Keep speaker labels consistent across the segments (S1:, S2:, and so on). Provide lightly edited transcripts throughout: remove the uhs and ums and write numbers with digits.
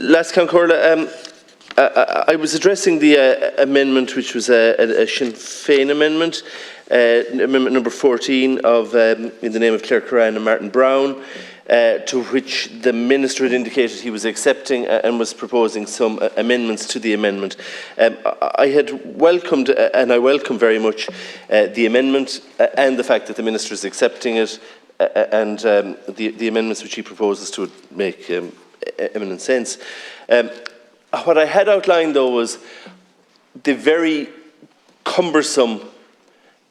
S1: Last Concorda, I was addressing the amendment, which was a Sinn Féin amendment, amendment number 14 of in the name of Claire Curran and Martin Brown, to which the Minister had indicated he was accepting and was proposing some amendments to the amendment. I had welcomed, and I welcome very much, the amendment and the fact that the Minister is accepting it, and the amendments which he proposes to make eminent sense. What I had outlined, though, was the very cumbersome,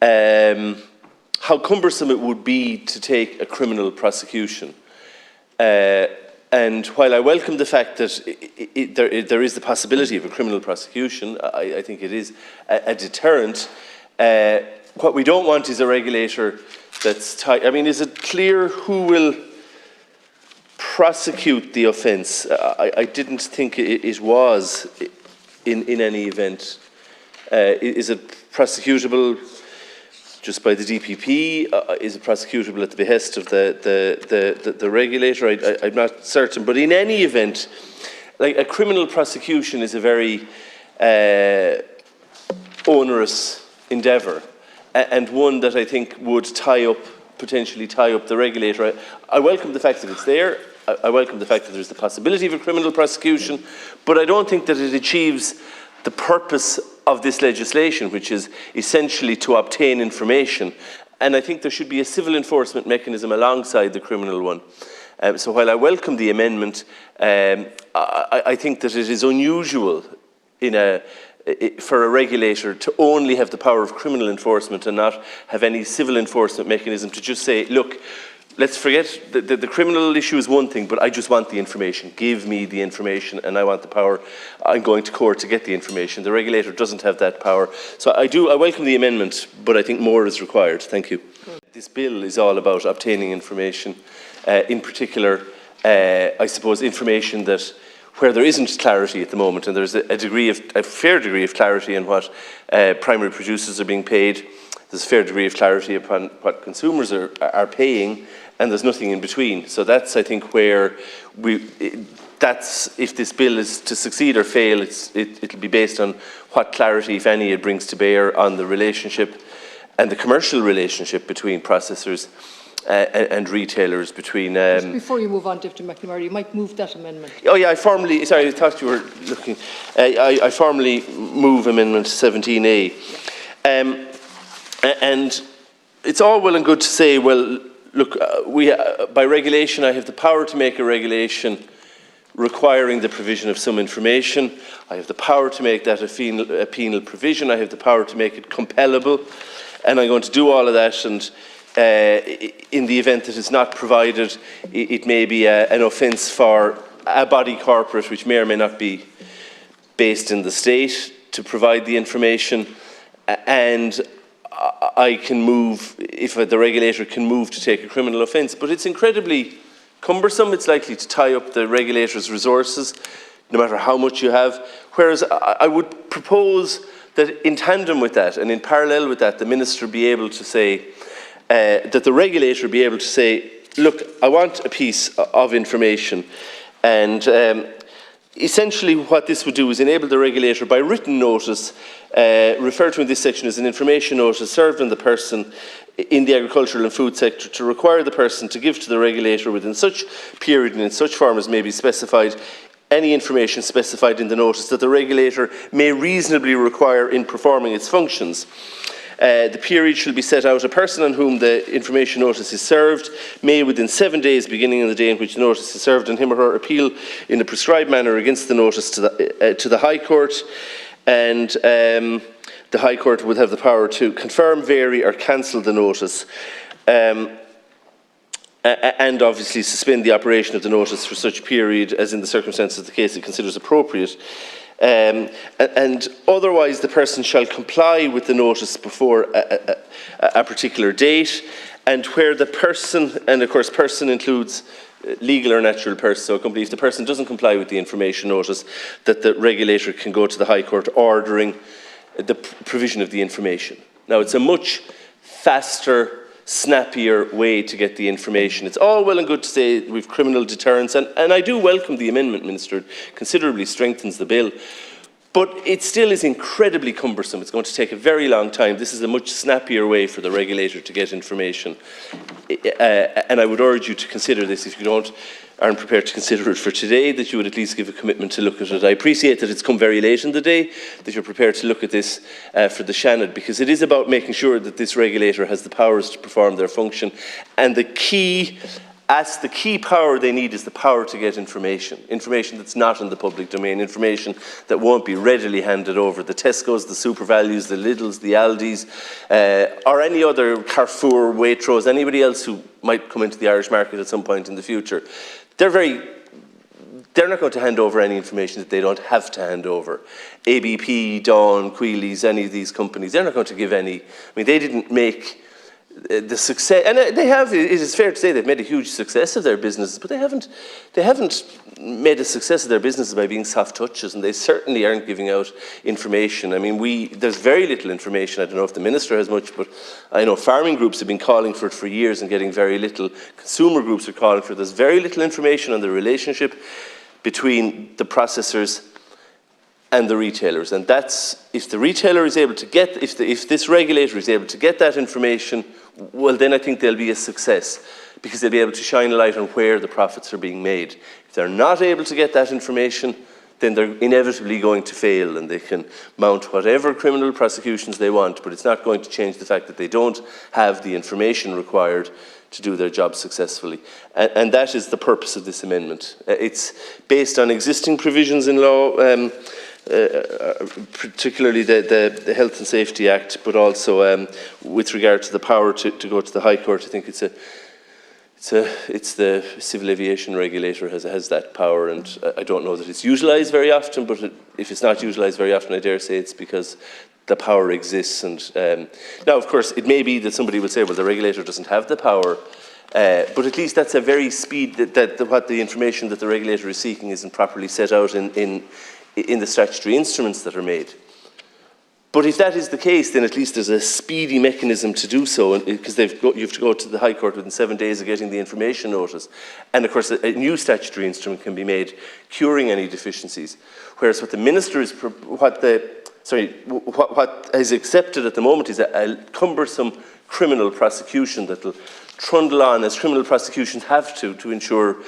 S1: how cumbersome it would be to take a criminal prosecution. And while I welcome the fact that there is the possibility of a criminal prosecution, I think it is a deterrent. What we don't want is a regulator that's tied. I mean, is it clear who will prosecute the offence? I didn't think it was in any event. Is it prosecutable just by the DPP? Is it prosecutable at the behest of the regulator? I'm not certain. But in any event, like, a criminal prosecution is a very onerous endeavour, and one that I think would potentially tie up the regulator. I welcome the fact that it's there. I welcome the fact that there's the possibility of a criminal prosecution, but I don't think that it achieves the purpose of this legislation, which is essentially to obtain information. And I think there should be a civil enforcement mechanism alongside the criminal one. So while I welcome the amendment, I think that it is unusual for a regulator to only have the power of criminal enforcement and not have any civil enforcement mechanism to just say, look, let's forget the criminal issue is one thing, but I just want the information. Give me the information, and I want the power. I'm going to court to get the information. The regulator doesn't have that power. So I welcome the amendment, but I think more is required. Thank you. This bill is all about obtaining information, in particular, I suppose, information that where there isn't clarity at the moment, and there's a fair degree of clarity in what primary producers are being paid. There's a fair degree of clarity upon what consumers are paying, and there's nothing in between. So that's, I think, where if this bill is to succeed or fail, it'll be based on what clarity, if any, it brings to bear on the relationship and the commercial relationship between processors and retailers.
S2: Just before you move on, Deputy McNamara, you might move that amendment.
S1: Oh yeah, I thought you were looking. I formally move Amendment 17A. And it's all well and good to say, well, look, by regulation, I have the power to make a regulation requiring the provision of some information. I have the power to make that a penal provision. I have the power to make it compellable. And I'm going to do all of that. And in the event that it's not provided, it may be an offence for a body corporate, which may or may not be based in the state, to provide the information. And I can move, if the regulator can move to take a criminal offence. But it's incredibly cumbersome. It's likely to tie up the regulator's resources, no matter how much you have. Whereas I would propose that in tandem with that, and in parallel with that, the Minister be able to say, that the regulator be able to say, look, I want a piece of information. And essentially what this would do is enable the regulator by written notice, referred to in this section as an information notice served on the person in the agricultural and food sector, to require the person to give to the regulator within such period and in such form as may be specified any information specified in the notice that the regulator may reasonably require in performing its functions. The period shall be set out. A person on whom the information notice is served may, within 7 days beginning on the day in which the notice is served on him or her, appeal in the prescribed manner against the notice to the High Court, and the High Court would have the power to confirm, vary or cancel the notice, and obviously suspend the operation of the notice for such period as, in the circumstances of the case, it considers appropriate. And otherwise the person shall comply with the notice before a particular date, and where the person, and of course person includes legal or natural person, so if the person doesn't comply with the information notice, that the regulator can go to the High Court ordering the provision of the information. Now, it's a much faster snappier way to get the information. It's all well and good to say we've criminal deterrence, and I do welcome the amendment, Minister. It considerably strengthens the bill. But it still is incredibly cumbersome. It's going to take a very long time. This is a much snappier way for the regulator to get information. And I would urge you to consider this. If you aren't prepared to consider it for today, that you would at least give a commitment to look at it. I appreciate that it's come very late in the day, that you're prepared to look at this for the Shannon, because it is about making sure that this regulator has the powers to perform their function. And the key power they need is the power to get information that's not in the public domain, information that won't be readily handed over. The Tesco's, the SuperValues, the Lidl's, the Aldi's, or any other Carrefour, Waitrose, anybody else who might come into the Irish market at some point in the future, they're not going to hand over any information that they don't have to hand over. ABP, Dawn, Queeley's, any of these companies, they're not going to give any. I mean, they didn't make the success, and they have. It is fair to say they've made a huge success of their businesses, but they haven't made a success of their businesses by being soft touches, and they certainly aren't giving out information. I mean, there's very little information. I don't know if the Minister has much, but I know farming groups have been calling for it for years and getting very little. Consumer groups are calling for it. There's very little information on the relationship between the processors and the retailers, and that's, if the retailer is able to get, if this regulator is able to get that information, well, then I think they'll be a success, because they'll be able to shine a light on where the profits are being made. If they're not able to get that information, then they're inevitably going to fail, and they can mount whatever criminal prosecutions they want, but it's not going to change the fact that they don't have the information required to do their job successfully. And that is the purpose of this amendment. It's based on existing provisions in law, particularly the Health and Safety Act, but also with regard to the power to go to the High Court. I think it's the Civil Aviation Regulator has that power, and I don't know that it's utilised very often, but if it's not utilised very often, I dare say it's because the power exists. And now, of course, it may be that somebody will say, well, the regulator doesn't have the power, but at least that's a very speed that what the information that the regulator is seeking isn't properly set out in the statutory instruments that are made. But if that is the case, then at least there's a speedy mechanism to do so, because you have to go to the High Court within 7 days of getting the information notice. And of course, a new statutory instrument can be made curing any deficiencies. Whereas what the Minister is, what is accepted at the moment is a cumbersome criminal prosecution that will trundle on, as criminal prosecutions have to ensure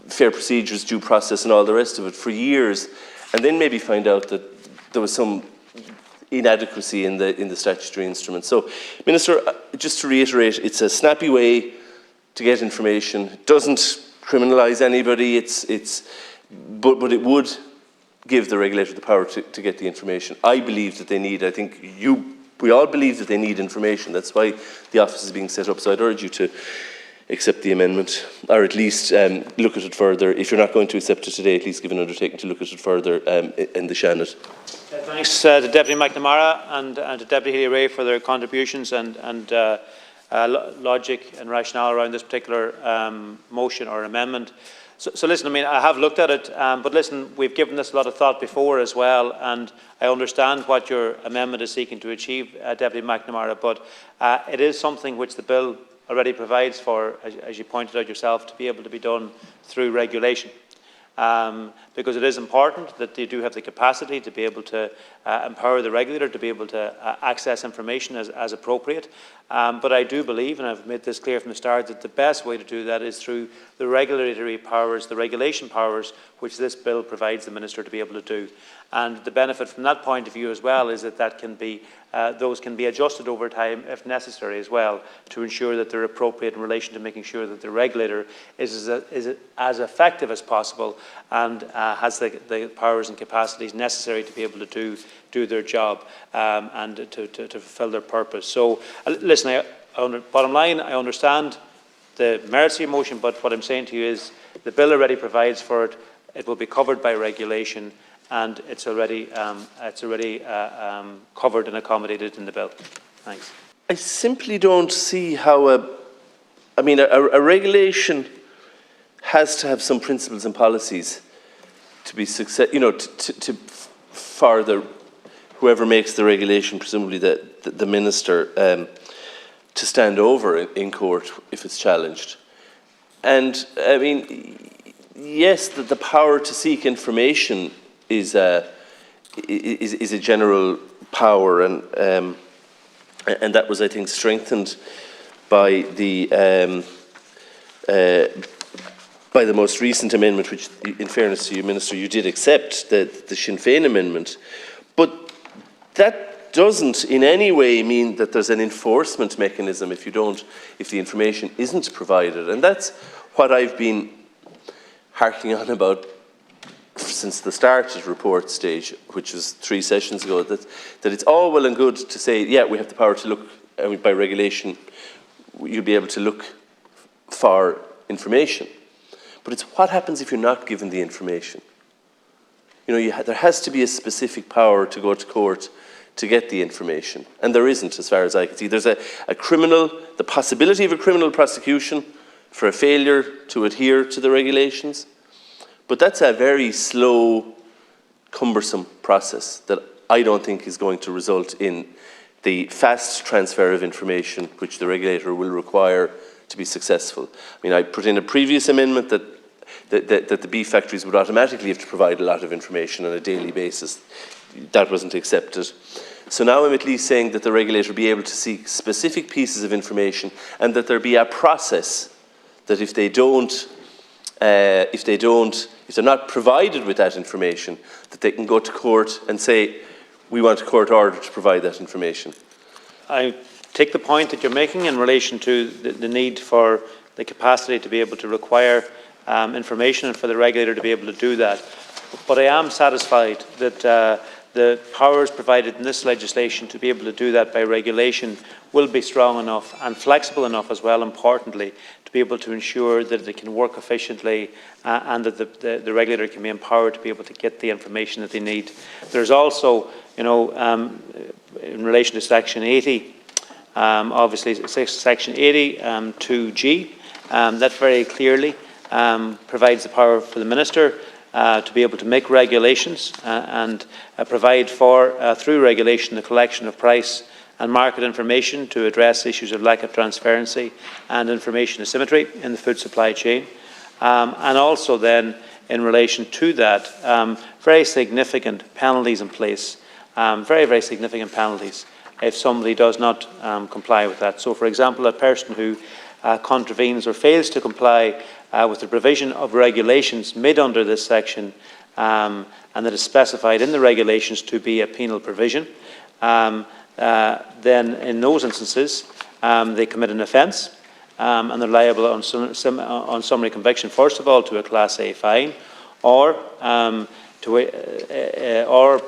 S1: fair procedures, due process, and all the rest of it for years, and then maybe find out that there was some inadequacy in the statutory instrument. So, Minister, just to reiterate, it's a snappy way to get information. It doesn't criminalise anybody. But it would give the regulator the power to get the information. I believe that they need. I think we all believe that they need information. That's why the office is being set up. So I'd urge you to accept the amendment, or at least look at it further. If you're not going to accept it today, at least give an undertaking to look at it further in the Shannon.
S3: Thanks to Deputy McNamara and to Deputy Healy-Rae for their contributions and logic and rationale around this particular motion or amendment. So listen, I mean, I have looked at it, but listen, we've given this a lot of thought before as well, and I understand what your amendment is seeking to achieve, Deputy McNamara, but it is something which the bill already provides for, as you pointed out yourself, to be able to be done through regulation. Because it is important that they do have the capacity to be able to empower the regulator to be able to access information as appropriate. But I do believe, and I've made this clear from the start, that the best way to do that is through the regulatory powers, the regulation powers, which this bill provides the Minister to be able to do. And the benefit from that point of view as well is that can be, those can be adjusted over time if necessary as well, to ensure that they're appropriate in relation to making sure that the regulator is as effective as possible and has the powers and capacities necessary to be able to do their job and to fulfil their purpose. So listen, bottom line, I understand the merits of your motion, but what I'm saying to you is the bill already provides for it. It will be covered by regulation, and it's already covered and accommodated in the bill. Thanks.
S1: I simply don't see how a regulation has to have some principles and policies to be success. To further whoever makes the regulation, presumably the Minister. to stand over in court if it's challenged. And I mean, yes, the power to seek information is a general power, and that was, I think, strengthened by the most recent amendment, which, in fairness to you, Minister, you did accept, the Sinn Féin amendment. But that doesn't in any way mean that there's an enforcement mechanism if the information isn't provided. And that's what I've been harking on about since the start of report stage, which was 3 sessions ago, that it's all well and good to say, yeah, we have the power to look, by regulation, you'll be able to look for information. But it's what happens if you're not given the information. You know, there has to be a specific power to go to court to get the information, and there isn't, as far as I can see. There's the possibility of a criminal prosecution for a failure to adhere to the regulations, but that's a very slow, cumbersome process that I don't think is going to result in the fast transfer of information which the regulator will require to be successful. I mean, I put in a previous amendment that the beef factories would automatically have to provide a lot of information on a daily basis. That wasn't accepted. So now I'm at least saying that the regulator will be able to seek specific pieces of information, and that there be a process that if they're not provided with that information, that they can go to court and say, we want a court order to provide that information.
S3: I take the point that you're making in relation to the need for the capacity to be able to require information and for the regulator to be able to do that. But I am satisfied that the powers provided in this legislation to be able to do that by regulation will be strong enough and flexible enough as well, importantly, to be able to ensure that they can work efficiently and that the regulator can be empowered to be able to get the information that they need. There's also, you know, in relation to Section 80, obviously Section 80 2G, that very clearly provides the power for the Minister to be able to make regulations and provide for, through regulation, the collection of price and market information to address issues of lack of transparency and information asymmetry in the food supply chain. And also then, in relation to that, very significant penalties in place, very, very significant penalties if somebody does not comply with that. So, for example, a person who contravenes or fails to comply with the provision of regulations made under this section and that is specified in the regulations to be a penal provision, then in those instances they commit an offence and they're liable on summary conviction, first of all, to a Class A fine, or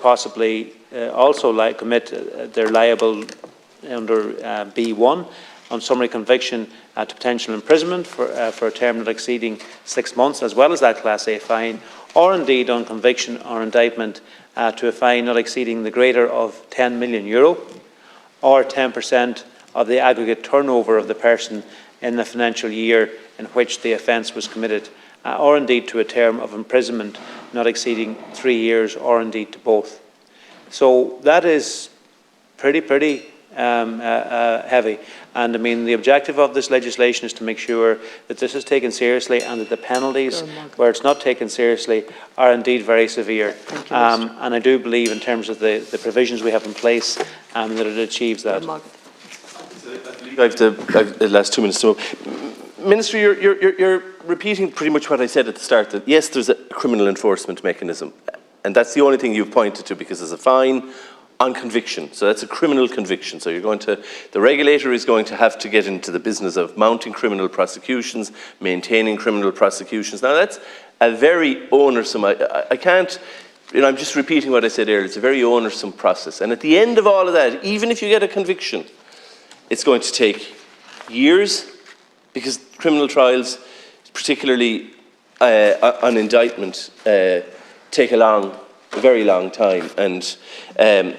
S3: possibly also they're liable under B1 on summary conviction to potential imprisonment for a term not exceeding 6 months, as well as that Class A fine, or indeed on conviction or indictment to a fine not exceeding the greater of €10 million, or 10% of the aggregate turnover of the person in the financial year in which the offence was committed, or indeed to a term of imprisonment not exceeding 3 years, or indeed to both. So that is pretty heavy. And I mean, the objective of this legislation is to make sure that this is taken seriously and that the penalties, where it's not taken seriously, are indeed very severe. And I do believe, in terms of the provisions we have in place, that it achieves that.
S1: I have the last 2 minutes. So, Minister, you're repeating pretty much what I said at the start, that yes, there's a criminal enforcement mechanism, and that's the only thing you've pointed to, because there's a fine on conviction. So that's a criminal conviction. So the regulator is going to have to get into the business of mounting criminal prosecutions, maintaining criminal prosecutions. Now that's a very onersome, I can't, I'm just repeating what I said earlier, it's a very onersome process. And at the end of all of that, even if you get a conviction, it's going to take years, because criminal trials, particularly on indictment, take a very long time, and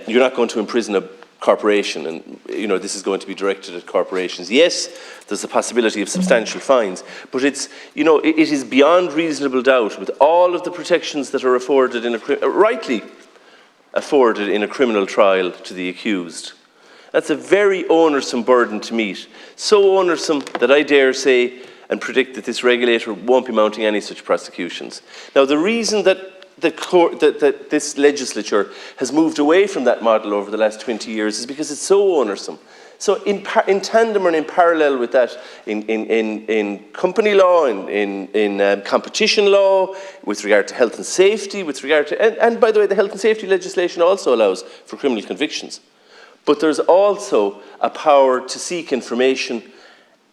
S1: you're not going to imprison a corporation, and this is going to be directed at corporations. Yes, there's a possibility of substantial fines, but it is beyond reasonable doubt, with all of the protections that are afforded rightly afforded in a criminal trial to the accused, That's a very onersome burden to meet. So onersome that I dare say and predict that this regulator won't be mounting any such prosecutions. Now, the reason that that this legislature has moved away from that model over the last 20 years is because it's so onersome. So in tandem and in parallel with that, in company law, in competition law, with regard to health and safety, with regard to, and by the way, the health and safety legislation also allows for criminal convictions. But there's also a power to seek information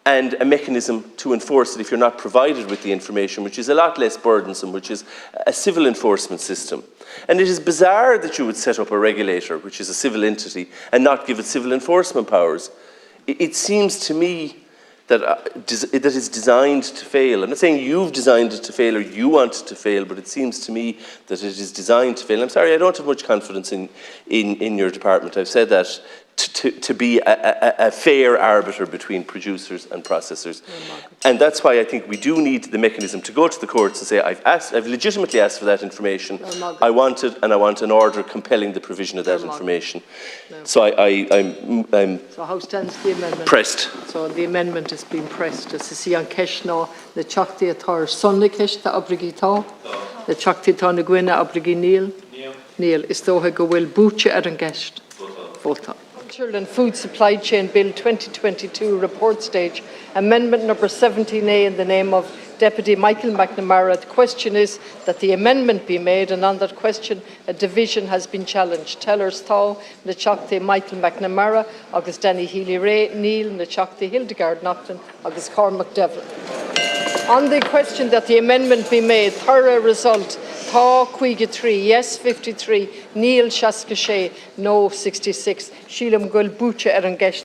S1: and a mechanism to enforce it if you're not provided with the information, which is a lot less burdensome, which is a civil enforcement system. And it is bizarre that you would set up a regulator, which is a civil entity, and not give it civil enforcement powers. It seems to me that that is designed to fail. I'm not saying you've designed it to fail or you want it to fail, but it seems to me that it is designed to fail. I'm sorry, I don't have much confidence in your department. I've said that to be a fair arbiter between producers and processors. And that's why I think we do need the mechanism to go to the courts and say, I've legitimately asked for that information, I want it, and I want an order compelling the provision of that information. So I'm
S2: So how stands the amendment?
S1: Pressed.
S2: So the amendment is being pressed. As you see on Kesh now, the Chakti Atar Sunday Kesh, the Abrigita, the Chakti Atar Naguina Abrigi Neil, is though go will butcher at an guest. Vote. Agricultural and Food Supply Chain Bill 2022 report stage, amendment number 17A in the name of Deputy Michael McNamara. The question is that the amendment be made, and on that question a division has been challenged. Tellers Thaw, na Chakti Michael McNamara, August Danny Healy-Ray, Neil, na Chakti Hildegard Nocton, August Cormac Devlin. On the question that the amendment be made, thorough result, Thaw Quiga 3, yes 53, Neil Shaskashay, no 66, Sheila Mguil Butcha Erangesh.